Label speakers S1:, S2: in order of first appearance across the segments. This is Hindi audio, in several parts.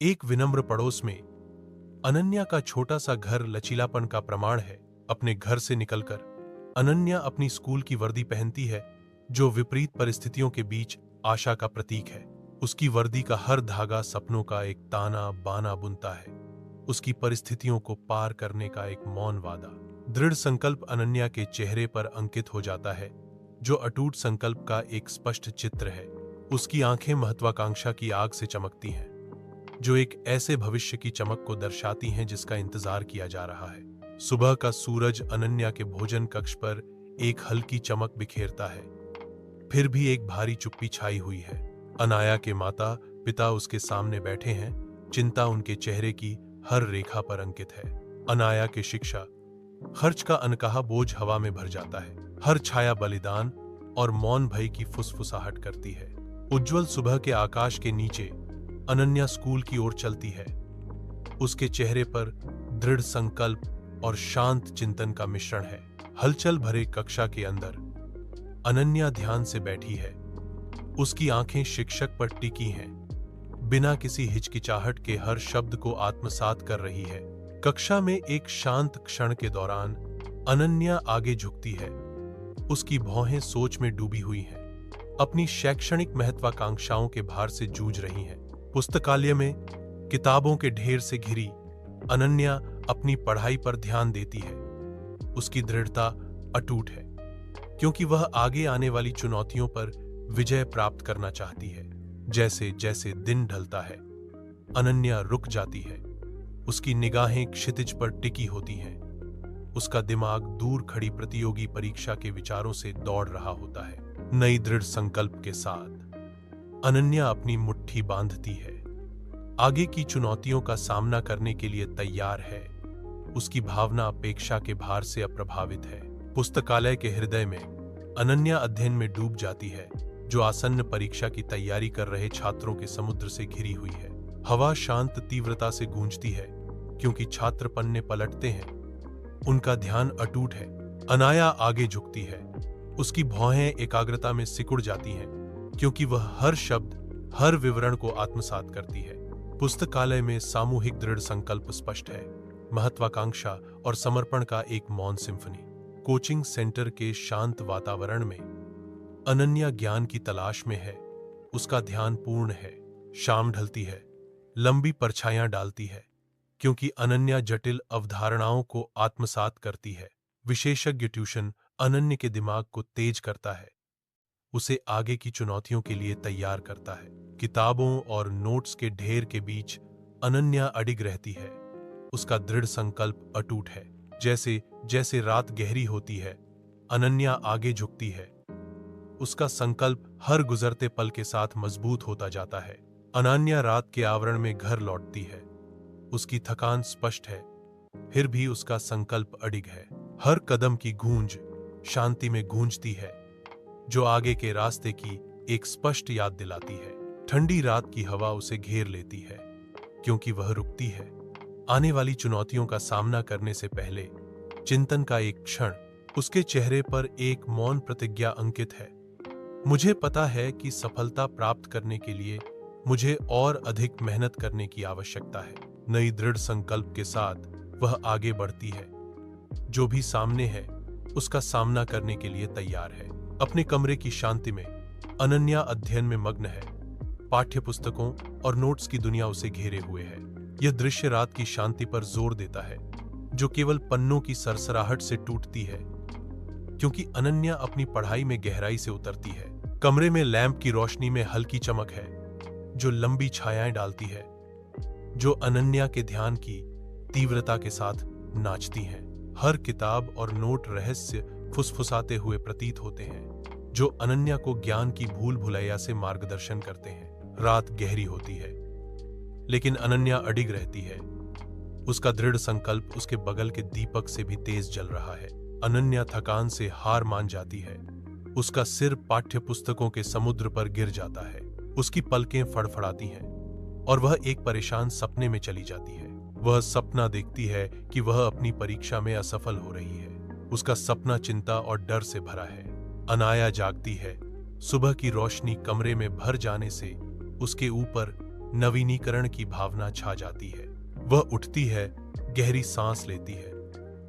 S1: एक विनम्र पड़ोस में अनन्या का छोटा सा घर लचीलापन का प्रमाण है। अपने घर से निकलकर अनन्या अपनी स्कूल की वर्दी पहनती है, जो विपरीत परिस्थितियों के बीच आशा का प्रतीक है। उसकी वर्दी का हर धागा सपनों का एक ताना बाना बुनता है, उसकी परिस्थितियों को पार करने का एक मौन वादा। दृढ़ संकल्प अनन्या के चेहरे पर अंकित हो जाता है, जो अटूट संकल्प का एक स्पष्ट चित्र है। उसकी आंखें महत्वाकांक्षा की आग से चमकती हैं, जो एक ऐसे भविष्य की चमक को दर्शाती हैं जिसका इंतजार किया जा रहा है। सुबह का सूरज अनन्या के भोजन कक्ष पर एक हल्की चमक बिखेरता है, फिर भी एक भारी चुप्पी छाई हुई है। अनाया के माता पिता उसके सामने बैठे हैं, चिंता उनके चेहरे की हर रेखा पर अंकित है। अनाया के शिक्षा खर्च का अनकहा बोझ हवा में भर जाता है, हर छाया बलिदान और मौन भय की फुसफुसाहट करती है। उज्जवल सुबह के आकाश के नीचे अनन्या स्कूल की ओर चलती है, उसके चेहरे पर दृढ़ संकल्प और शांत चिंतन का मिश्रण है। हलचल भरे कक्षा के अंदर अनन्या ध्यान से बैठी है, उसकी आंखें शिक्षक पर टिकी हैं, बिना किसी हिचकिचाहट के हर शब्द को आत्मसात कर रही है। कक्षा में एक शांत क्षण के दौरान अनन्या आगे झुकती है, उसकी भौहें सोच में डूबी हुई हैं, अपनी शैक्षणिक महत्वाकांक्षाओं के भार से जूझ रही हैं। पुस्तकालय में किताबों के ढेर से घिरी अनन्या अपनी पढ़ाई पर ध्यान देती है। उसकी दृढ़ता अटूट है, क्योंकि वह आगे आने वाली चुनौतियों पर विजय प्राप्त करना चाहती है। जैसे जैसे दिन ढलता है, अनन्या रुक जाती है, उसकी निगाहें क्षितिज पर टिकी होती हैं, उसका दिमाग दूर खड़ी प्रतियोगी परीक्षा के विचारों से दौड़ रहा होता है। नई दृढ़ संकल्प के साथ अनन्या अपनी मुट्ठी बांधती है, आगे की चुनौतियों का सामना करने के लिए तैयार है। उसकी भावना अपेक्षा के भार से अप्रभावित है। पुस्तकालय के हृदय में अनन्या अध्ययन में डूब जाती है, जो आसन्न परीक्षा की तैयारी कर रहे छात्रों के समुद्र से घिरी हुई है। हवा शांत तीव्रता से गूंजती है, क्योंकि छात्र पन्ने पलटते हैं, उनका ध्यान अटूट है। अनाया आगे झुकती है, उसकी भौहें एकाग्रता में सिकुड़ जाती हैं, क्योंकि वह हर शब्द हर विवरण को आत्मसात करती है। पुस्तकालय में सामूहिक दृढ़ संकल्प स्पष्ट है, महत्वाकांक्षा और समर्पण का एक मौन सिम्फनी। कोचिंग सेंटर के शांत वातावरण में अनन्या ज्ञान की तलाश में है, उसका ध्यान पूर्ण है। शाम ढलती है, लंबी परछाइयां डालती है, क्योंकि अनन्या जटिल अवधारणाओं को आत्मसात करती है। विशेषज्ञ ट्यूशन अनन्या के दिमाग को तेज करता है, उसे आगे की चुनौतियों के लिए तैयार करता है। किताबों और नोट्स के ढेर के बीच अनन्या अडिग रहती है, उसका दृढ़ संकल्प अटूट है। जैसे जैसे रात गहरी होती है, अनन्या आगे झुकती है, उसका संकल्प हर गुजरते पल के साथ मजबूत होता जाता है। अनन्या रात के आवरण में घर लौटती है, उसकी थकान स्पष्ट है, फिर भी उसका संकल्प अडिग है। हर कदम की गूंज शांति में गूंजती है, जो आगे के रास्ते की एक स्पष्ट याद दिलाती है। ठंडी रात की हवा उसे घेर लेती है, क्योंकि वह रुकती है। आने वाली चुनौतियों का सामना करने से पहले चिंतन का एक क्षण, उसके चेहरे पर एक मौन प्रतिज्ञा अंकित है। मुझे पता है कि सफलता प्राप्त करने के लिए मुझे और अधिक मेहनत करने की आवश्यकता है। नई दृढ़ संकल्प के साथ वह आगे बढ़ती है, जो भी सामने है उसका सामना करने के लिए तैयार है। अपने कमरे की शांति में अनन्या अध्ययन में मग्न है, पाठ्य पुस्तकों और नोट्स की दुनिया उसे घेरे हुए है। यह दृश्य रात की शांति पर जोर देता है, जो केवल पन्नों की सरसराहट से टूटती है, क्योंकि अनन्या अपनी पढ़ाई में गहराई से उतरती है। कमरे में लैंप की रोशनी में हल्की चमक है, जो लंबी छायाएं डालती है, जो अनन्या के ध्यान की तीव्रता के साथ नाचती हैं। हर किताब और नोट रहस्य फुसफुसाते हुए प्रतीत होते हैं, जो अनन्या को ज्ञान की भूल भुलैया से मार्गदर्शन करते हैं। रात गहरी होती है, लेकिन अनन्या अडिग रहती है, उसका दृढ़ संकल्प उसके बगल के दीपक से भी तेज जल रहा है। अनन्या थकान से हार मान जाती है, उसका सिर पाठ्य पुस्तकों के समुद्र पर गिर जाता है, उसकी पलकें फड़फड़ाती हैं और वह एक परेशान सपने में चली जाती है। वह सपना देखती है कि वह अपनी परीक्षा में असफल हो रही है, उसका सपना चिंता और डर से भरा है। अनाया जागती है, सुबह की रोशनी कमरे में भर जाने से उसके ऊपर नवीनीकरण की भावना छा जाती है। वह उठती है, गहरी सांस लेती है,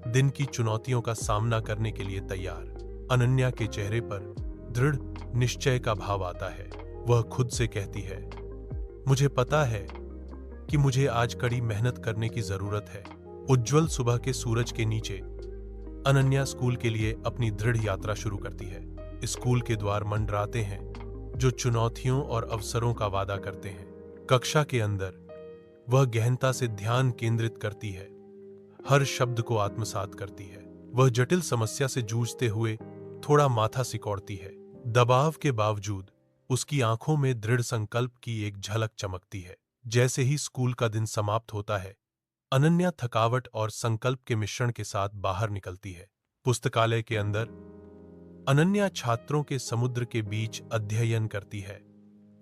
S1: दिन की चुनौतियों का सामना करने के लिए तैयार। अनन्या के चेहरे पर दृढ़ निश्चय का भाव आता है। वह खुद से कहती है, मुझे पता है कि मुझे आज कड़ी मेहनत करने की जरूरत है। उज्जवल सुबह के सूरज के नीचे अनन्या स्कूल के लिए अपनी दृढ़ यात्रा शुरू करती है। स्कूल के द्वार मंडराते हैं, जो चुनौतियों और अवसरों का वादा करते हैं। कक्षा के अंदर वह गहनता से ध्यान केंद्रित करती है, हर शब्द को आत्मसात करती है। वह जटिल समस्या से जूझते हुए थोड़ा माथा सिकोड़ती है। दबाव के बावजूद उसकी आंखों में दृढ़ संकल्प की एक झलक चमकती है। जैसे ही स्कूल का दिन समाप्त होता है, अनन्या थकावट और संकल्प के मिश्रण के साथ बाहर निकलती है। पुस्तकालय के अंदर अनन्या छात्रों के समुद्र के बीच अध्ययन करती है,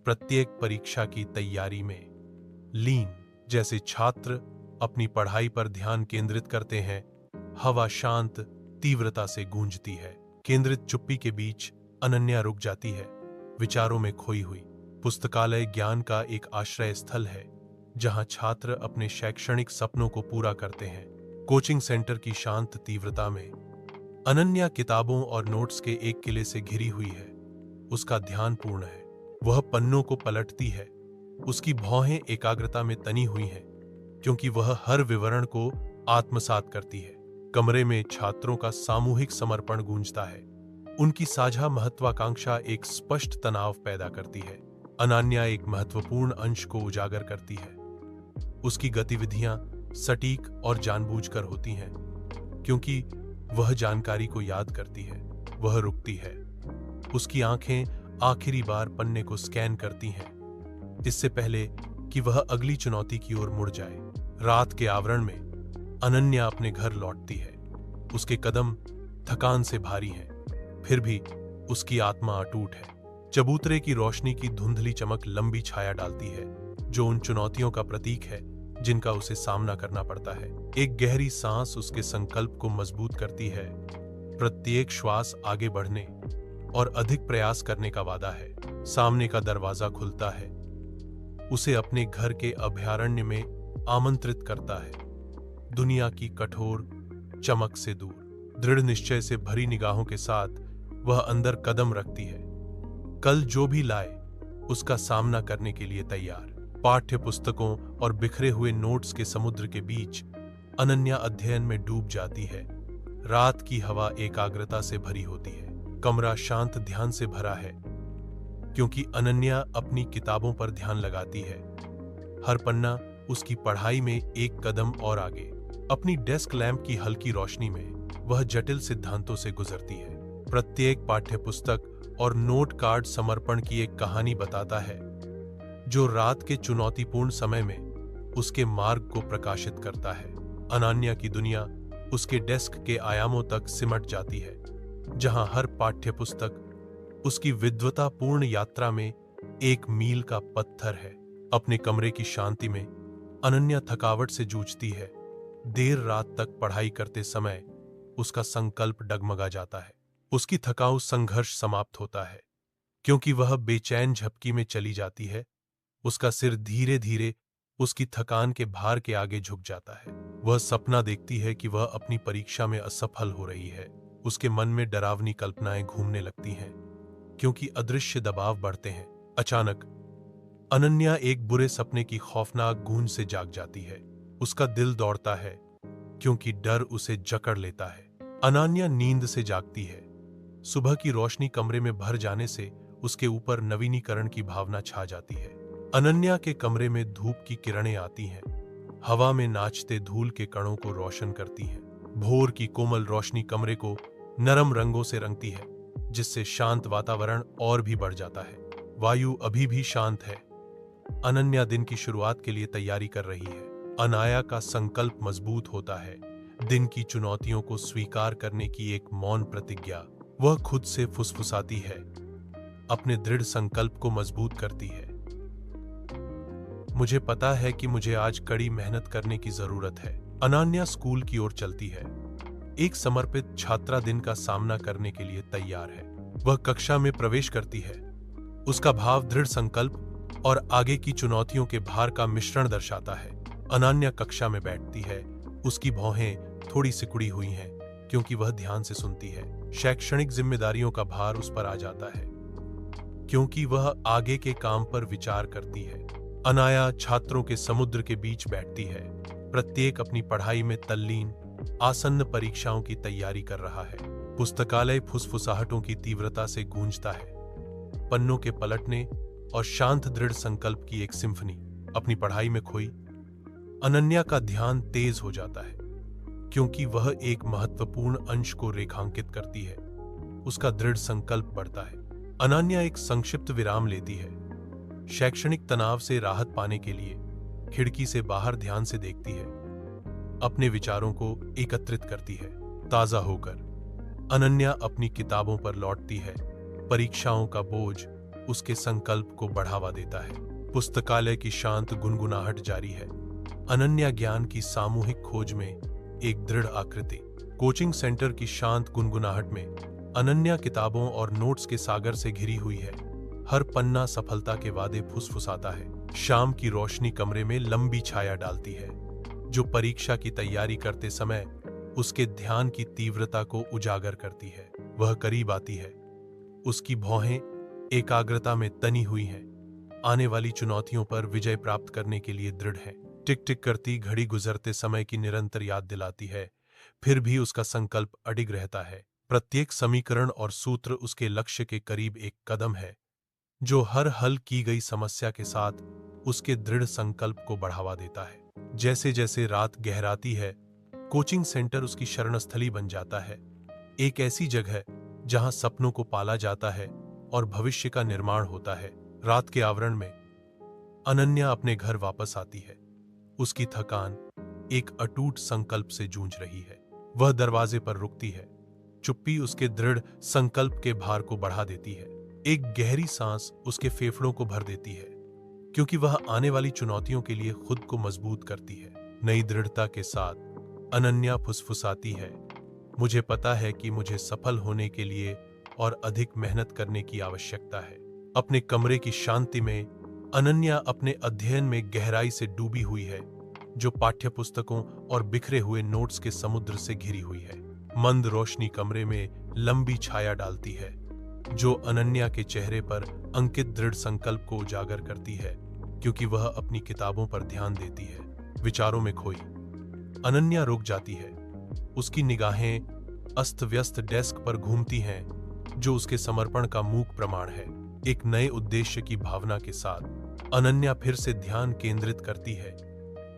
S1: प्रत्येक परीक्षा की तैयारी में लीन। जैसे छात्र अपनी पढ़ाई पर ध्यान केंद्रित करते हैं, हवा शांत तीव्रता से गूंजती है। केंद्रित चुप्पी के बीच अनन्या रुक जाती है, विचारों में खोई हुई। पुस्तकालय ज्ञान का एक आश्रय स्थल है, जहां छात्र अपने शैक्षणिक सपनों को पूरा करते हैं। कोचिंग सेंटर की शांत तीव्रता में अनन्या किताबों और नोट्स के एक किले से घिरी हुई है। उसका ध्यान पूर्ण है। वह पन्नों को पलटती है, उसकी भौहें एकाग्रता में तनी हुई हैं, क्योंकि वह हर विवरण को आत्मसात करती है। कमरे में छात्रों का सामूहिक समर्पण गूंजता है। उनकी साझा महत्वाकांक्षा एक स्पष्ट तनाव पैदा करती है। अनन्या एक महत्वपूर्ण अंश को उजागर करती है। उसकी गतिविधियां सटीक और जानबूझकर होती हैं, क्योंकि वह जानकारी को याद करती है। वह रुकती है, उसकी आंखें आखिरी बार पन्ने को स्कैन करती हैं, इससे पहले कि वह अगली चुनौती की ओर मुड़ जाए। रात के आवरण में अनन्या अपने घर लौटती है। उसके कदम थकान से भारी हैं, फिर भी उसकी आत्मा अटूट है। चबूतरे की रोशनी की धुंधली चमक लंबी छाया डालती है, जो उन चुनौतियों का प्रतीक है जिनका उसे सामना करना पड़ता है। एक गहरी सांस उसके संकल्प को मजबूत करती है। प्रत्येक श्वास आगे बढ़ने और अधिक प्रयास करने का वादा है। सामने का दरवाजा खुलता है, उसे अपने घर के अभयारण्य में आमंत्रित करता है, दुनिया की कठोर चमक से दूर। दृढ़ निश्चय से भरी निगाहों के साथ वह अंदर कदम रखती है, कल जो भी लाए उसका सामना करने के लिए तैयार। पाठ्य पुस्तकों और बिखरे हुए नोट्स के समुद्र के बीच अनन्या अध्ययन में डूब जाती है। रात की हवा एकाग्रता से भरी होती है। कमरा शांत ध्यान से भरा है, क्योंकि अनन्या अपनी किताबों पर ध्यान लगाती है। हर पन्ना उसकी पढ़ाई में एक कदम और आगे। अपनी डेस्क लैंप की हल्की रोशनी में वह जटिल सिद्धांतों से गुजरती है। प्रत्येक पाठ्य पुस्तक और नोट कार्ड समर्पण की एक कहानी बताता है, जो रात के चुनौतीपूर्ण समय में उसके मार्ग को प्रकाशित करता है। अनन्या की दुनिया उसके डेस्क के आयामों तक सिमट जाती है, जहां हर पाठ्य पुस्तक उसकी विद्वतापूर्ण यात्रा में एक मील का पत्थर है। अपने कमरे की शांति में अनन्या थकावट से जूझती है। देर रात तक पढ़ाई करते समय उसका संकल्प डगमगा जाता है। उसकी थकाऊ संघर्ष समाप्त होता है, क्योंकि वह बेचैन झपकी में चली जाती है। उसका सिर धीरे धीरे उसकी थकान के भार के आगे झुक जाता है। वह सपना देखती है कि वह अपनी परीक्षा में असफल हो रही है। उसके मन में डरावनी कल्पनाएं घूमने लगती हैं, क्योंकि अदृश्य दबाव बढ़ते हैं। अचानक अनन्या एक बुरे सपने की खौफनाक गूंज से जाग जाती है। उसका दिल दौड़ता है, क्योंकि डर उसे जकड़ लेता है। अनन्या नींद से जागती है। सुबह की रोशनी कमरे में भर जाने से उसके ऊपर नवीनीकरण की भावना छा जाती है। अनन्या के कमरे में धूप की किरणें आती हैं, हवा में नाचते धूल के कणों को रोशन करती हैं। भोर की कोमल रोशनी कमरे को नरम रंगों से रंगती है, जिससे शांत वातावरण और भी बढ़ जाता है। वायु अभी भी शांत है। अनन्या दिन की शुरुआत के लिए तैयारी कर रही है। अनाया का संकल्प मजबूत होता है, दिन की चुनौतियों को स्वीकार करने की एक मौन प्रतिज्ञा। वह खुद से फुसफुसाती है, अपने दृढ़ संकल्प को मजबूत करती है। मुझे पता है कि मुझे आज कड़ी मेहनत करने की जरूरत है। अनन्या स्कूल की ओर चलती है, एक समर्पित छात्रा दिन का सामना करने के लिए तैयार है। वह कक्षा में प्रवेश करती है। उसका भाव दृढ़ संकल्प और आगे की चुनौतियों के भार का मिश्रण दर्शाता है। अनन्या कक्षा में बैठती है। उसकी भौहें थोड़ी सिकुड़ी हुई हैं क्योंकि वह ध्यान से सुनती है। शैक्षणिक जिम्मेदारियों का भार उस पर आ जाता है क्योंकि वह आगे के काम पर विचार करती है। अनाया छात्रों के समुद्र के बीच बैठती है। प्रत्येक अपनी पढ़ाई में तल्लीन, आसन्न परीक्षाओं की तैयारी कर रहा है। पुस्तकालय फुसफुसाहटों की तीव्रता से गूंजता है, पन्नों के पलटने और शांत दृढ़ संकल्प की एक सिम्फनी। अपनी पढ़ाई में खोई अनन्या का ध्यान तेज हो जाता है क्योंकि वह एक महत्वपूर्ण अंश को रेखांकित करती है। उसका दृढ़ संकल्प बढ़ता है। अनन्या एक संक्षिप्त विराम लेती है। शैक्षणिक तनाव से राहत पाने के लिए खिड़की से बाहर ध्यान से देखती है। अपने विचारों को एकत्रित करती है। ताजा होकर अनन्या अपनी किताबों पर लौटती है। परीक्षाओं का बोझ उसके संकल्प को बढ़ावा देता है। पुस्तकालय की शांत गुनगुनाहट जारी है। अनन्या ज्ञान की सामूहिक खोज में एक दृढ़ आकृति। कोचिंग सेंटर की शांत गुनगुनाहट में अनन्या किताबों और नोट्स के सागर से घिरी हुई है। हर पन्ना सफलता के वादे फुसफुसाता है। शाम की रोशनी कमरे में लंबी छाया डालती है जो परीक्षा की तैयारी करते समय उसके ध्यान की तीव्रता को उजागर करती है। वह करीब आती है। उसकी भौहें एकाग्रता में तनी हुई हैं। आने वाली चुनौतियों पर विजय प्राप्त करने के लिए दृढ़ है। टिक टिक करती घड़ी गुजरते समय की निरंतर याद दिलाती है, फिर भी उसका संकल्प अडिग रहता है। प्रत्येक समीकरण और सूत्र उसके लक्ष्य के करीब एक कदम है जो हर हल की गई समस्या के साथ उसके दृढ़ संकल्प को बढ़ावा देता है। जैसे जैसे रात गहराती है, कोचिंग सेंटर उसकी शरणस्थली बन जाता है। एक ऐसी जगह जहां सपनों को पाला जाता है और भविष्य का निर्माण होता है। रात के आवरण में अनन्या अपने घर वापस आती है। उसकी थकान एक अटूट संकल्प से जूझ रही है। वह दरवाजे पर रुकती है। चुप्पी उसके दृढ़ संकल्प के भार को बढ़ा देती है। एक गहरी सांस उसके फेफड़ों को भर देती है क्योंकि वह आने वाली चुनौतियों के लिए खुद को मजबूत करती है। नई दृढ़ता के साथ अनन्या फुसफुसाती है, मुझे पता है कि मुझे सफल होने के लिए और अधिक मेहनत करने की आवश्यकता है। अपने कमरे की शांति में अनन्या अपने अध्ययन में गहराई से डूबी हुई है जो पाठ्यपुस्तकों और बिखरे हुए नोट्स के समुद्र से घिरी हुई है। मंद रोशनी कमरे में लंबी छाया डालती है जो अनन्या के चेहरे पर अंकित दृढ़ संकल्प को उजागर करती है क्योंकि वह अपनी किताबों पर ध्यान देती है। विचारों में खोई अनन्या रुक जाती है। उसकी निगाहें अस्त व्यस्त डेस्क पर घूमती हैं जो उसके समर्पण का मूक प्रमाण है। एक नए उद्देश्य की भावना के साथ अनन्या फिर से ध्यान केंद्रित करती है।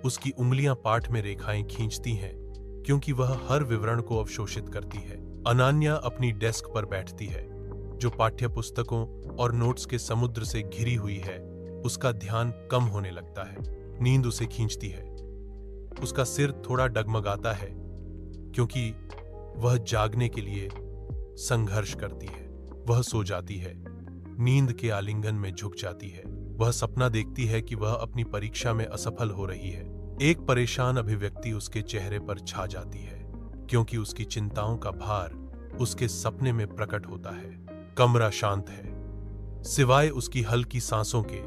S1: उसकी उंगलियां पाठ में रेखाएं खींचती हैं क्योंकि वह हर विवरण को अवशोषित करती है। अनन्या अपनी डेस्क पर बैठती है जो पाठ्यपुस्तकों और नोट्स के समुद्र से घिरी हुई है। उसका ध्यान कम होने लगता है। नींद उसे खींचती है। उसका सिर थोड़ा डगमगाता है क्योंकि वह जागने के लिए संघर्ष करती है। वह सो जाती है, नींद के आलिंगन में झुक जाती है। वह सपना देखती है कि वह अपनी परीक्षा में असफल हो रही है। एक परेशान अभिव्यक्ति उसके चेहरे पर छा जाती है क्योंकि उसकी चिंताओं का भार उसके सपने में प्रकट होता है। कमरा शांत है सिवाय उसकी हल्की सांसों के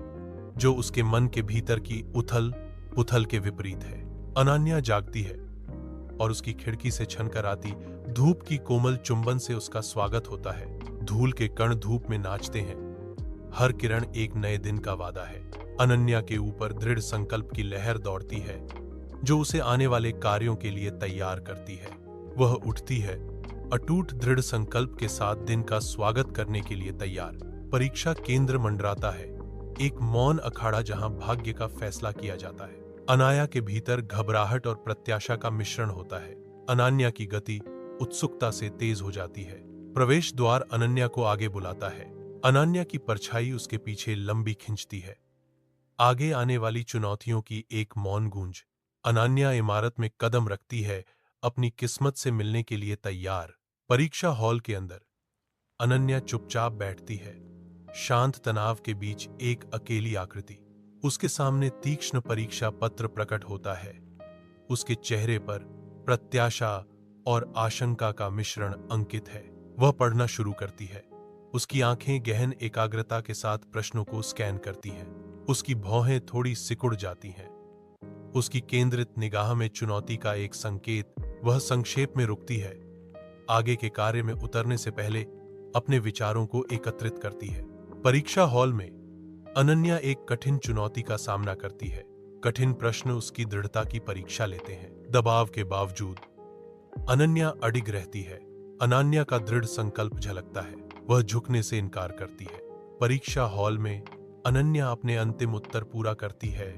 S1: जो उसके मन के भीतर की उथल पुथल के विपरीत है। अनन्या जागती है और उसकी खिड़की से छनकर आती धूप की कोमल चुंबन से उसका स्वागत होता है। धूल के कण धूप में नाचते हैं। हर किरण एक नए दिन का वादा है। अनन्या के ऊपर दृढ़ संकल्प की लहर दौड़ती है जो उसे आने वाले कार्यों के लिए तैयार करती है। वह उठती है अटूट दृढ़ संकल्प के साथ दिन का स्वागत करने के लिए तैयार। परीक्षा केंद्र मंडराता है, एक मौन अखाड़ा जहां भाग्य का फैसला किया जाता है। अनाया के भीतर घबराहट और प्रत्याशा का मिश्रण होता है। अनन्या की गति उत्सुकता से तेज हो जाती है। प्रवेश द्वार अनन्या को आगे बुलाता है। अनन्या की परछाई उसके पीछे लंबी खिंचती है। आगे आने वाली चुनौतियों की एक मौन गूंज। अनन्या इमारत में कदम रखती है, अपनी किस्मत से मिलने के लिए तैयार। परीक्षा हॉल के अंदर अनन्या चुपचाप बैठती है। शांत तनाव के बीच एक अकेली आकृति। उसके सामने तीक्ष्ण परीक्षा पत्र प्रकट होता है। उसके चेहरे पर प्रत्याशा और आशंका का मिश्रण अंकित है। वह पढ़ना शुरू करती है। उसकी आंखें गहन एकाग्रता के साथ प्रश्नों को स्कैन करती हैं। उसकी भौहें थोड़ी सिकुड़ जाती हैं। उसकी केंद्रित निगाह में चुनौती का एक संकेत। वह संक्षेप में रुकती है, आगे के कार्य में उतरने से पहले अपने विचारों को एकत्रित करती है। परीक्षा हॉल में अनन्या एक कठिन चुनौती का सामना करती है। कठिन प्रश्न उसकी दृढ़ता की परीक्षा लेते हैं। दबाव के बावजूद अनन्या अडिग रहती है। अनन्या का दृढ़ संकल्प झलकता है। वह झुकने से इनकार करती है। परीक्षा हॉल में अनन्या अपने अंतिम उत्तर पूरा करती है।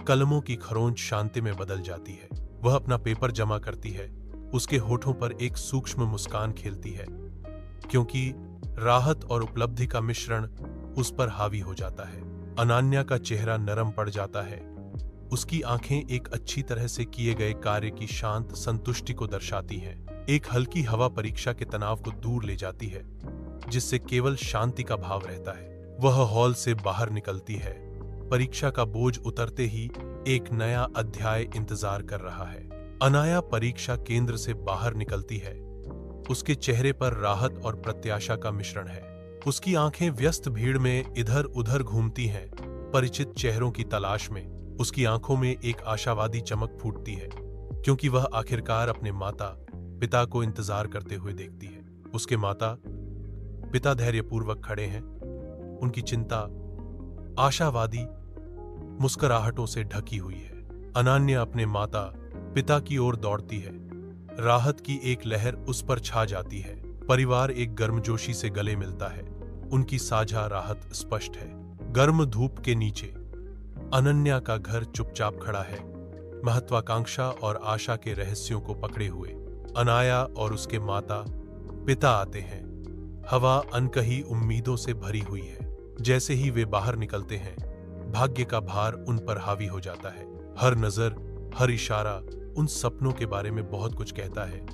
S1: कलमों की खरोंच शांति में बदल जाती है। वह अपना पेपर जमा करती है। उसके होठों पर एक सूक्ष्म मुस्कान खेलती है, क्योंकि राहत और उपलब्धि का मिश्रण उस पर हावी हो जाता है। अनन्या का चेहरा नरम पड़ जाता है। उसकी आंखें एक अच्छी तरह से किए गए कार्य की शांत संतुष्टि को दर्शाती हैं। एक हल्की हवा परीक्षा के तनाव को दूर ले जाती है, जिससे केवल शांति का भाव रहता है। वह हॉल से बाहर निकलती है। परीक्षा का बोझ उतरते ही एक नया अध्याय इंतजार कर रहा है। अनाया परीक्षा केंद्र से बाहर निकलती है। उसके चेहरे पर राहत और प्रत्याशा का मिश्रण है। उसकी आंखें व्यस्त भीड़ में इधर उधर घूमती हैं, परिचित चेहरों की तलाश में। उसकी आंखों में एक आशावादी चमक फूटती है, क्योंकि वह आखिरकार अपने माता पिता को इंतजार करते हुए देखती है। उसके माता पिता धैर्यपूर्वक खड़े हैं। उनकी चिंता आशावादी मुस्कुराहटों से ढकी हुई है। अनन्या अपने माता पिता की ओर दौड़ती है। राहत की एक लहर उस पर छा जाती है। परिवार एक गर्मजोशी से गले मिलता है। उनकी साझा राहत स्पष्ट है। गर्म धूप के नीचे अनन्या का घर चुपचाप खड़ा है, महत्वाकांक्षा और आशा के रहस्यों को पकड़े हुए। अनाया और उसके माता पिता आते हैं। हवा अनकही उम्मीदों से भरी हुई है। जैसे ही वे बाहर निकलते हैं, भाग्य का भार उन पर हावी हो जाता है। हर नजर, हर इशारा उन सपनों के बारे में बहुत कुछ कहता है,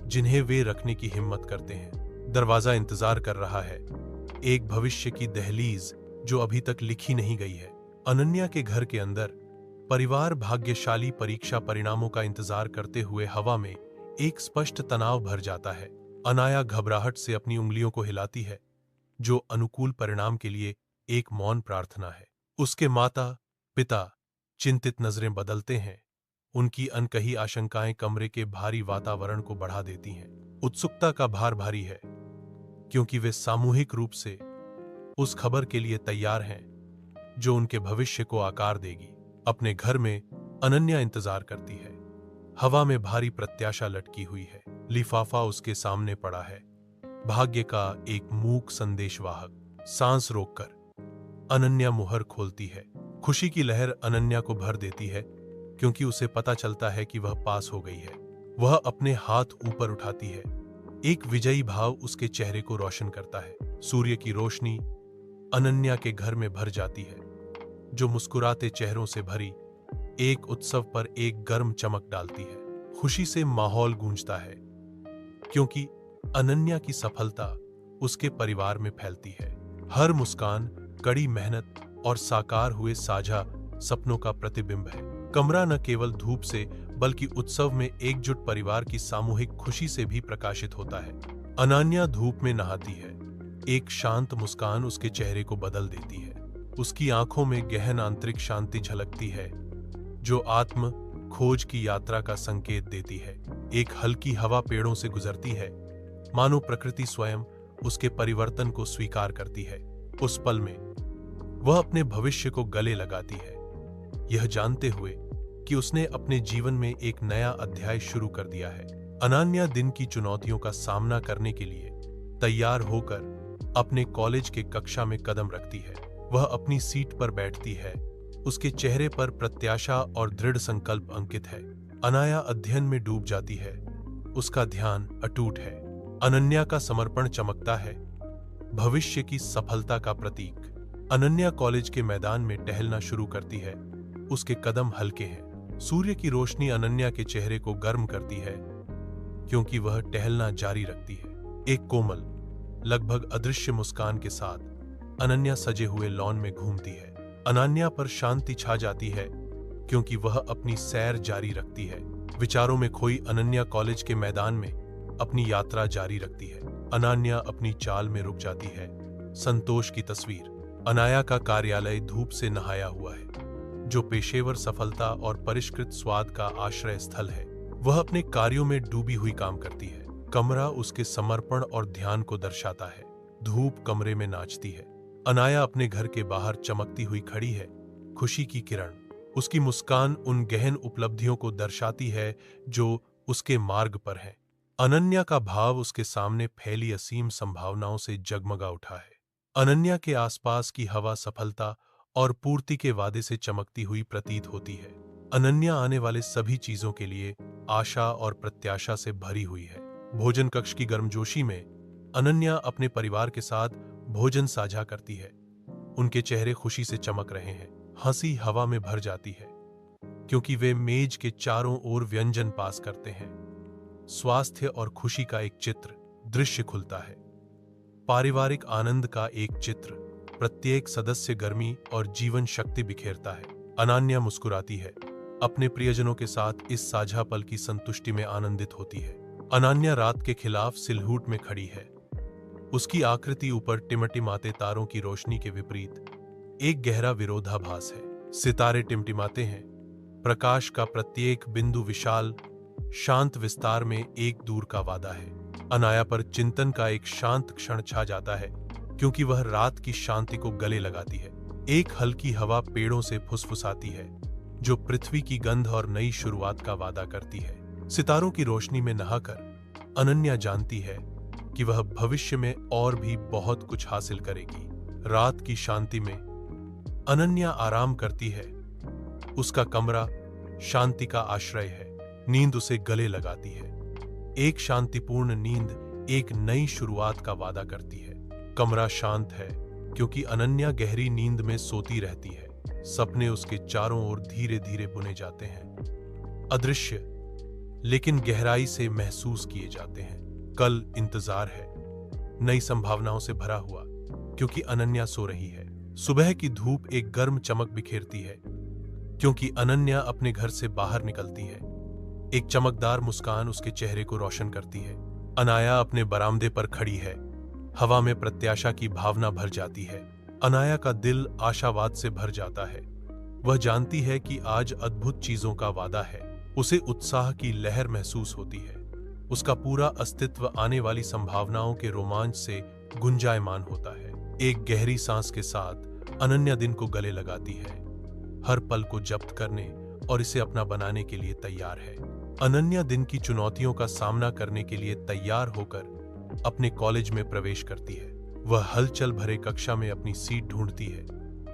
S1: जिन्हें वे रखने की हिम्मत करते हैं। दरवाजा इंतजार कर रहा है, एक भविष्य की दहलीज जो अभी तक लिखी नहीं गई है। अनन्या के घर के अंदर परिवार भाग्यशाली परीक्षा परिणामों का इंतजार करते हुए हवा में एक स्पष्ट तनाव भर जाता है। अनाया घबराहट से अपनी उंगलियों को हिलाती है, जो अनुकूल परिणाम के लिए एक मौन प्रार्थना है। उसके माता पिता चिंतित नजरें बदलते हैं। उनकी अनकही आशंकाएं कमरे के भारी वातावरण को बढ़ा देती हैं। उत्सुकता का भार भारी है, क्योंकि वे सामूहिक रूप से उस खबर के लिए तैयार हैं जो उनके भविष्य को आकार देगी। अपने घर में अनन्या इंतजार करती है। हवा में भारी प्रत्याशा लटकी हुई है। लिफाफा उसके सामने पड़ा है, भाग्य का एक मूक संदेशवाहक। सांस रोककर अनन्या मुहर खोलती है। खुशी की लहर अनन्या को भर देती है, क्योंकि उसे पता चलता है कि वह पास हो गई है। वह अपने हाथ ऊपर उठाती है। एक विजयी भाव उसके चेहरे को रोशन करता है। सूर्य की रोशनी अनन्या के घर में भर जाती है, जो मुस्कुराते चेहरों से भरी एक उत्सव पर एक गर्म चमक डालती है। खुशी से माहौल गूंजता है, क्योंकि अनन्या की सफलता उसके परिवार में फैलती है। हर मुस्कान कड़ी मेहनत और साकार हुए साझा सपनों का प्रतिबिंब है। कमरा न केवल धूप से बल्कि उत्सव में एकजुट परिवार की सामूहिक खुशी से भी प्रकाशित होता है। अनन्या धूप में नहाती है। एक शांत मुस्कान उसके चेहरे को बदल देती है। उसकी आंखों में गहन आंतरिक शांति झलकती है, जो आत्म खोज की यात्रा का संकेत देती है। एक हल्की हवा पेड़ों से गुजरती है, मानो प्रकृति स्वयं उसके परिवर्तन को स्वीकार करती है। उस पल में वह अपने भविष्य को गले लगाती है, यह जानते हुए कि उसने अपने जीवन में एक नया अध्याय शुरू कर दिया है। अनन्या दिन की चुनौतियों का सामना करने के लिए तैयार होकर अपने कॉलेज के कक्षा में कदम रखती है। वह अपनी सीट पर बैठती है। उसके चेहरे पर प्रत्याशा और दृढ़ संकल्प अंकित है। अनाया अध्ययन में डूब जाती है। उसका ध्यान अटूट है। अनन्या का समर्पण चमकता है, भविष्य की सफलता का प्रतीक। अनन्या कॉलेज के मैदान में टहलना शुरू करती है। उसके कदम हल्के हैं। सूर्य की रोशनी अनन्या के चेहरे को गर्म करती है, क्योंकि वह टहलना जारी रखती है। एक कोमल, लगभग अदृश्य मुस्कान के साथ अनन्या सजे हुए लॉन में घूमती है। अनन्या पर शांति छा जाती है, क्योंकि वह अपनी सैर जारी रखती है। विचारों में खोई अनन्या कॉलेज के मैदान में अपनी यात्रा जारी रखती है। अनन्या अपनी चाल में रुक जाती है। संतोष की तस्वीर। अनाया का कार्यालय धूप से नहाया हुआ है, जो पेशेवर सफलता और परिष्कृत स्वाद का आश्रय स्थल है। वह अपने कार्यों में डूबी हुई काम करती है। कमरा उसके समर्पण और ध्यान को दर्शाता है। धूप कमरे में नाचती है। अनाया अपने घर के बाहर चमकती हुई खड़ी है, खुशी की किरण। उसकी मुस्कान उन गहन उपलब्धियों को दर्शाती है जो उसके मार्ग पर हैं। अनन्या का भाव उसके सामने फैली असीम संभावनाओं से जगमगा उठा है। अनन्या के आसपास की हवा सफलता और पूर्ति के वादे से चमकती हुई प्रतीत होती है। अनन्या आने वाले सभी चीजों के लिए आशा और प्रत्याशा से भरी हुई है। भोजन कक्ष की गर्मजोशी में अनन्या अपने परिवार के साथ भोजन साझा करती है। उनके चेहरे खुशी से चमक रहे हैं। हंसी हवा में भर जाती है, क्योंकि वे मेज के चारों ओर व्यंजन पास करते हैं। स्वास्थ्य और खुशी का एक चित्र दृश्य खुलता है। पारिवारिक आनंद का एक चित्र। प्रत्येक सदस्य गर्मी और जीवन शक्ति बिखेरता है। अनन्या मुस्कुराती है, अपने प्रियजनों के साथ इस साझा पल की संतुष्टि में आनंदित होती है। अनन्या रात के खिलाफ सिलहूट में खड़ी है। उसकी आकृति ऊपर टिमटिमाते तारों की रोशनी के विपरीत एक गहरा विरोधाभास है। सितारे टिमटिमाते हैं। प्रकाश का प्रत्येक बिंदु विशाल शांत विस्तार में एक दूर का वादा है। अनाया पर चिंतन का एक शांत क्षण छा जाता है, क्योंकि वह रात की शांति को गले लगाती है। एक हल्की हवा पेड़ों से फुसफुसाती है, जो पृथ्वी की गंध और नई शुरुआत का वादा करती है। सितारों की रोशनी में नहाकर अनन्या जानती है कि वह भविष्य में और भी बहुत कुछ हासिल करेगी। रात की शांति में अनन्या आराम करती है। उसका कमरा शांति का आश्रय है। नींद उसे गले लगाती है। एक शांतिपूर्ण नींद एक नई शुरुआत का वादा करती है। कमरा शांत है, क्योंकि अनन्या गहरी नींद में सोती रहती है। सपने उसके चारों ओर धीरे धीरे बुने जाते हैं। अदृश्य लेकिन गहराई से महसूस किए जाते हैं। कल इंतजार है, नई संभावनाओं से भरा हुआ, क्योंकि अनन्या सो रही है। सुबह की धूप एक गर्म चमक बिखेरती है, क्योंकि अनन्या अपने घर से बाहर निकलती है। एक चमकदार मुस्कान उसके चेहरे को रोशन करती है। अनाया अपने बरामदे पर खड़ी है। हवा में प्रत्याशा की भावना भर जाती है। अनाया का दिल आशावाद से भर जाता है। वह जानती है कि आज अद्भुत चीजों का वादा है। उसे उत्साह की लहर महसूस होती है। उसका पूरा अस्तित्व आने वाली संभावनाओं के रोमांच से गुंजायमान होता है। एक गहरी सांस के साथ अनन्या दिन को गले लगाती है, हर पल को जब्त करने और इसे अपना बनाने के लिए तैयार है। अनन्या दिन की चुनौतियों का सामना करने के लिए तैयार होकर अपने कॉलेज में प्रवेश करती है। वह हलचल भरे कक्षा में अपनी सीट ढूंढती है।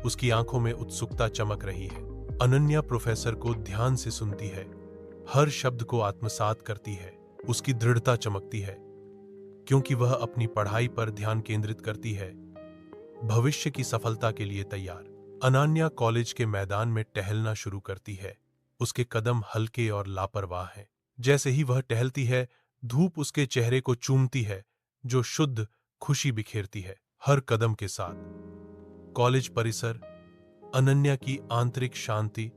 S1: उसकी आंखों में उत्सुकता चमक रही है। अनन्या प्रोफेसर को ध्यान से सुनती है, हर शब्द को आत्मसात करती है। उसकी दृढ़ता चमकती है, क्योंकि वह अपनी पढ़ाई पर ध्यान केंद्रित करती है, भविष्य की सफलता के लिए तैयार। अनन्या कॉलेज के मैदान में टहलना शुरू करती है। उसके कदम हल्के और लापरवाह हैं। जैसे ही वह टहलती है, धूप उसके चेहरे को चूमती है, जो शुद्ध खुशी बिखेरती है हर कदम के साथ। कॉलेज परिसर अनन्या की आंतरिक शांति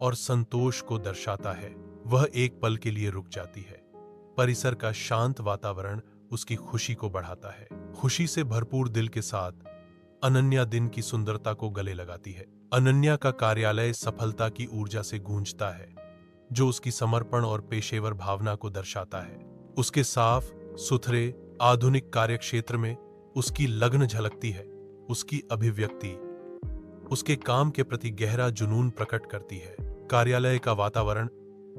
S1: और संतोष को दर्शाता है। वह एक पल के लिए रुक जाती है। परिसर का शांत वातावरण उसकी खुशी को बढ़ाता है। खुशी से भरपूर दिल के साथ अनन्या दिन की सुंदरता को गले लगाती है। अनन्या का कार्यालय सफलता की ऊर्जा से गूंजता है, जो उसकी समर्पण और पेशेवर भावना को दर्शाता है। उसके साफ सुथरे आधुनिक कार्यक्षेत्र में उसकी लगन झलकती है। उसकी अभिव्यक्ति उसके काम के प्रति गहरा जुनून प्रकट करती है। कार्यालय का वातावरण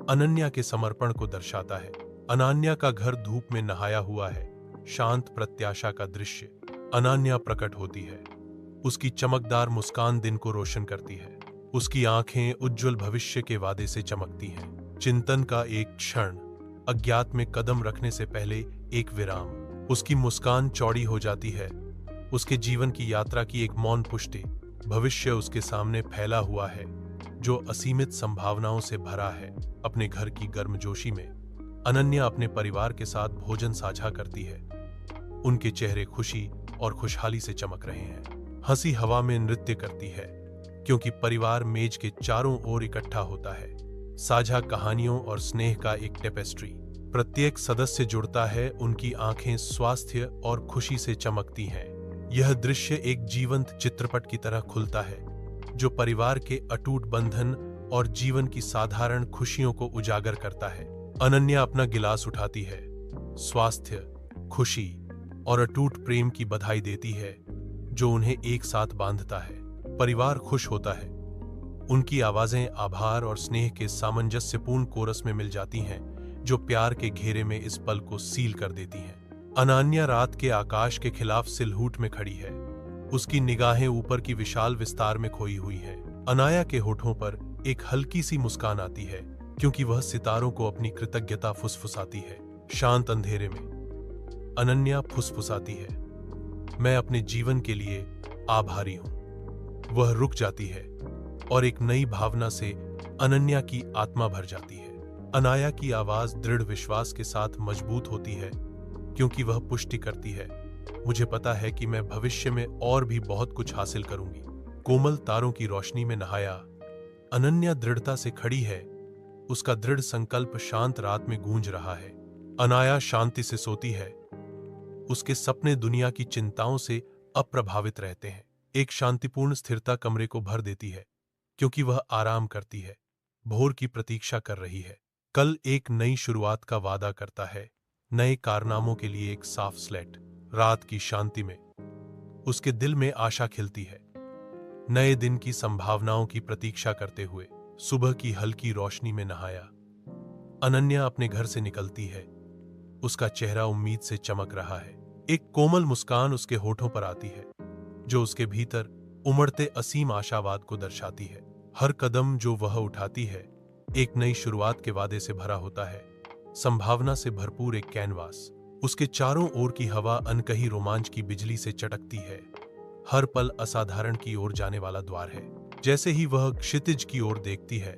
S1: अनन्या के समर्पण को दर्शाता है। अनन्या का घर धूप में नहाया हुआ है। शांत प्रत्याशा का दृश्य। अनन्या प्रकट होती है। उसकी चमकदार मुस्कान दिन को रोशन करती है। उसकी आंखें उज्जवल भविष्य के वादे से चमकती हैं। चिंतन का एक क्षण, अज्ञात में कदम रखने से पहले एक विराम। उसकी मुस्कान चौड़ी हो जाती है। उसके जीवन की यात्रा की एक मौन पुष्टि। भविष्य उसके सामने फैला हुआ है, जो असीमित संभावनाओं से भरा है। अपने घर की गर्मजोशी में अनन्या अपने परिवार के साथ भोजन साझा करती है। उनके चेहरे खुशी और खुशहाली से चमक रहे हैं। हंसी हवा में नृत्य करती है, क्योंकि परिवार मेज के चारों ओर इकट्ठा होता है। साझा कहानियों और स्नेह का एक टेपेस्ट्री। प्रत्येक सदस्य जुड़ता है, उनकी आंखें स्वास्थ्य और खुशी से चमकती हैं। यह दृश्य एक जीवंत चित्रपट की तरह खुलता है, जो परिवार के अटूट बंधन और जीवन की साधारण खुशियों को उजागर करता है। अनन्या अपना गिलास उठाती है, स्वास्थ्य, खुशी और अटूट प्रेम की बधाई देती है, जो उन्हें एक साथ बांधता है। परिवार खुश होता है। उनकी आवाजें आभार और स्नेह के सामंजस्यपूर्ण कोरस में मिल जाती हैं, जो प्यार के घेरे में इस पल को सील कर देती हैं। अनन्या रात के आकाश के खिलाफ सिलहूट में खड़ी है। उसकी निगाहें ऊपर की विशाल विस्तार में खोई हुई हैं। अनाया के होठों पर एक हल्की सी मुस्कान आती है, क्योंकि वह सितारों को अपनी कृतज्ञता फुसफुसाती है। शांत अंधेरे में अनन्या फुसफुसाती है, मैं अपने जीवन के लिए आभारी हूं। वह रुक जाती है और एक नई भावना से अनन्या की आत्मा भर जाती है। अनाया की आवाज दृढ़ विश्वास के साथ मजबूत होती है, क्योंकि वह पुष्टि करती है, मुझे पता है कि मैं भविष्य में और भी बहुत कुछ हासिल करूंगी। कोमल तारों की रोशनी में नहाया अनन्या दृढ़ता से खड़ी है। उसका दृढ़ संकल्प शांत रात में गूंज रहा है। अनाया शांति से सोती है। उसके सपने दुनिया की चिंताओं से अप्रभावित रहते हैं। एक शांतिपूर्ण स्थिरता कमरे को भर देती है, क्योंकि वह आराम करती है, भोर की प्रतीक्षा कर रही है। कल एक नई शुरुआत का वादा करता है, नए कारनामों के लिए एक साफ स्लेट। रात की शांति में उसके दिल में आशा खिलती है, नए दिन की संभावनाओं की प्रतीक्षा करते हुए। सुबह की हल्की रोशनी में नहाया अनन्या अपने घर से निकलती है। उसका चेहरा उम्मीद से चमक रहा है। एक कोमल मुस्कान उसके होठों पर आती है, जो उसके भीतर उमड़ते असीम आशावाद को दर्शाती है। हर कदम जो वह उठाती है एक नई शुरुआत के वादे से भरा होता है, संभावना से भरपूर एक कैनवास। उसके चारों ओर की हवा अनकही रोमांच की बिजली से चटकती है। हर पल असाधारण की ओर जाने वाला द्वार है। जैसे ही वह क्षितिज की ओर देखती है,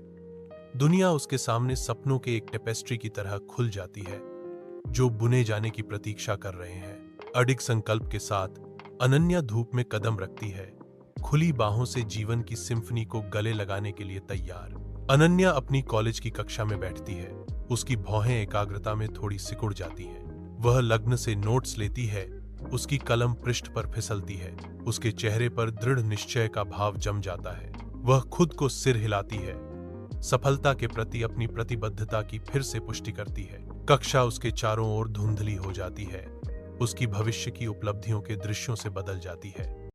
S1: दुनिया उसके सामने सपनों के एक टेपेस्ट्री की तरह खुल जाती है, जो बुने जाने की प्रतीक्षा कर रहे हैं। अडिग संकल्प के साथ अनन्या धूप में कदम रखती है, खुली बाहों से जीवन की सिम्फनी को गले लगाने के लिए तैयार। अनन्या अपनी कॉलेज की कक्षा में बैठती है। उसकी भौहें एकाग्रता में थोड़ी सिकुड़ जाती हैं। वह लग्न से नोट्स लेती है। उसकी कलम पृष्ठ पर फिसलती है। उसके चेहरे पर दृढ़ निश्चय का भाव जम जाता है। वह खुद को सिर हिलाती है, सफलता के प्रति अपनी प्रतिबद्धता की फिर से पुष्टि करती है। कक्षा उसके चारों ओर धुंधली हो जाती है। उसकी भविष्य की उपलब्धियों के दृश्यों से बदल जाती है।